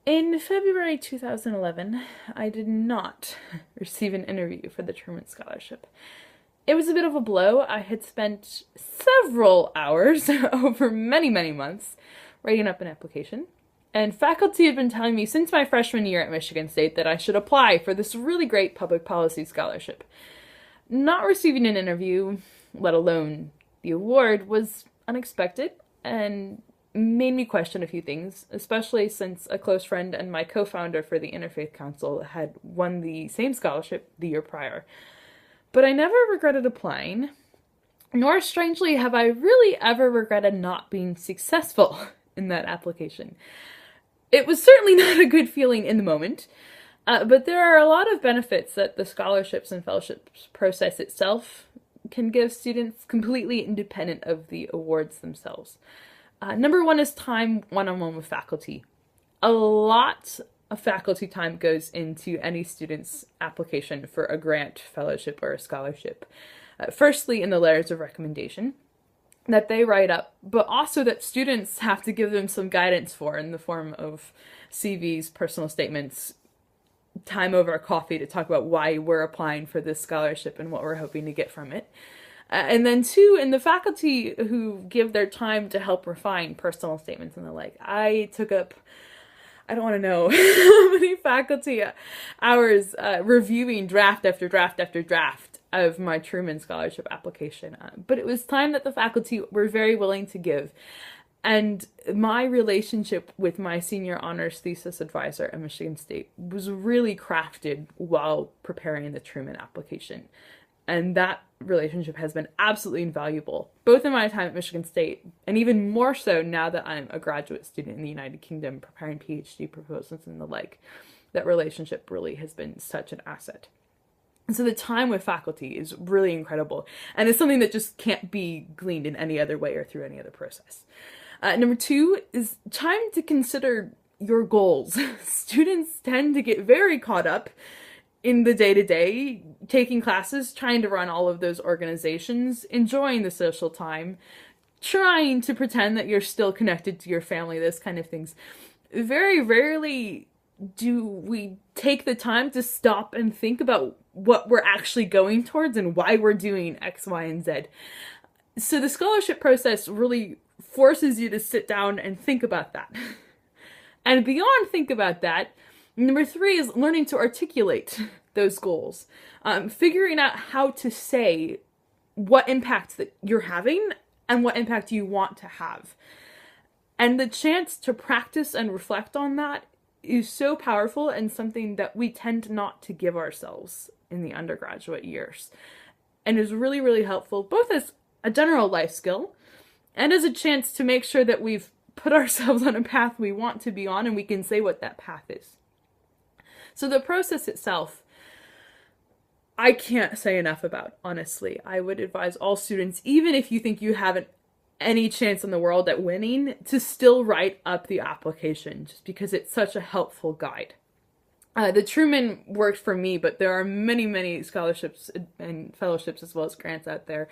In February 2011, I did not receive an interview for the Truman Scholarship. It was a bit of a blow. I had spent several hours over many, many months writing up an application, and faculty had been telling me since my freshman year at Michigan State that I should apply for this really great public policy scholarship. Not receiving an interview, let alone the award, was unexpected and made me question a few things, especially since a close friend and my co-founder for the Interfaith Council had won the same scholarship the year prior. But I never regretted applying, nor strangely have I really ever regretted not being successful in that application. It was certainly not a good feeling in the moment, but there are a lot of benefits that the scholarships and fellowships process itself can give students completely independent of the awards themselves. Number one is time one-on-one with faculty. A lot of faculty time goes into any student's application for a grant, fellowship, or a scholarship. Firstly, in the letters of recommendation that they write up, but also that students have to give them some guidance for in the form of CVs, personal statements, time over a coffee to talk about why we're applying for this scholarship and what we're hoping to get from it. And then two, in the faculty who give their time to help refine personal statements and the like. I took up, I don't want to know how many faculty hours reviewing draft after draft after draft of my Truman Scholarship application. But it was time that the faculty were very willing to give. And my relationship with my senior honors thesis advisor at Michigan State was really crafted while preparing the Truman application. And that relationship has been absolutely invaluable, both in my time at Michigan State, and even more so now that I'm a graduate student in the United Kingdom preparing PhD proposals and the like. That relationship really has been such an asset. And so the time with faculty is really incredible, and it's something that just can't be gleaned in any other way or through any other process. Number two is time to consider your goals. Students tend to get very caught up in the day-to-day, taking classes, trying to run all of those organizations, enjoying the social time, trying to pretend that you're still connected to your family, those kind of things. Very rarely do we take the time to stop and think about what we're actually going towards and why we're doing X, Y, and Z. So the scholarship process really forces you to sit down and think about that. And beyond think about that, number three is learning to articulate those goals. Figuring out how to say what impact that you're having and what impact you want to have. And the chance to practice and reflect on that is so powerful and something that we tend not to give ourselves in the undergraduate years. And is really, really helpful, both as a general life skill and as a chance to make sure that we've put ourselves on a path we want to be on and we can say what that path is. So the process itself, I can't say enough about, honestly. I would advise all students, even if you think you haven't any chance in the world at winning, to still write up the application, just because it's such a helpful guide. The Truman worked for me, but there are many, many scholarships and fellowships as well as grants out there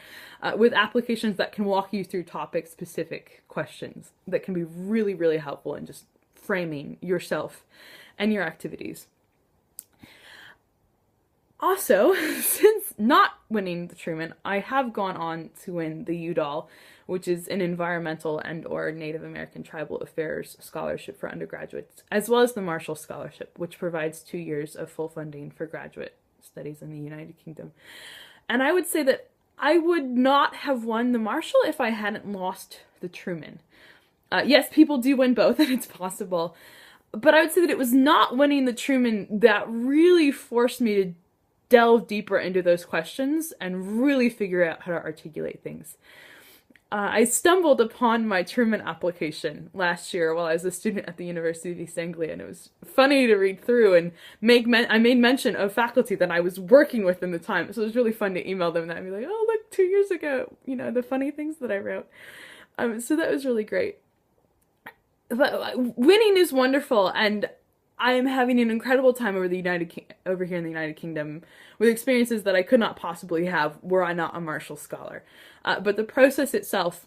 with applications that can walk you through topic-specific questions that can be really, really helpful in just framing yourself and your activities. Also, since not winning the Truman, I have gone on to win the UDAL, which is an environmental and/or Native American Tribal Affairs scholarship for undergraduates, as well as the Marshall Scholarship, which provides 2 years of full funding for graduate studies in the United Kingdom. And I would say that I would not have won the Marshall if I hadn't lost the Truman. Yes, people do win both, and it's possible. But I would say that it was not winning the Truman that really forced me to delve deeper into those questions and really figure out how to articulate things. I stumbled upon my Truman application last year while I was a student at the University of East Anglia, and it was funny to read through and I made mention of faculty that I was working with in the time, so it was really fun to email them that and be like, oh, look, 2 years ago, the funny things that I wrote. So that was really great. But winning is wonderful, and I am having an incredible time over here in the United Kingdom with experiences that I could not possibly have were I not a Marshall Scholar. But the process itself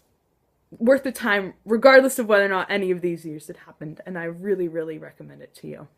worth the time, regardless of whether or not any of these years had happened, and I really, really recommend it to you.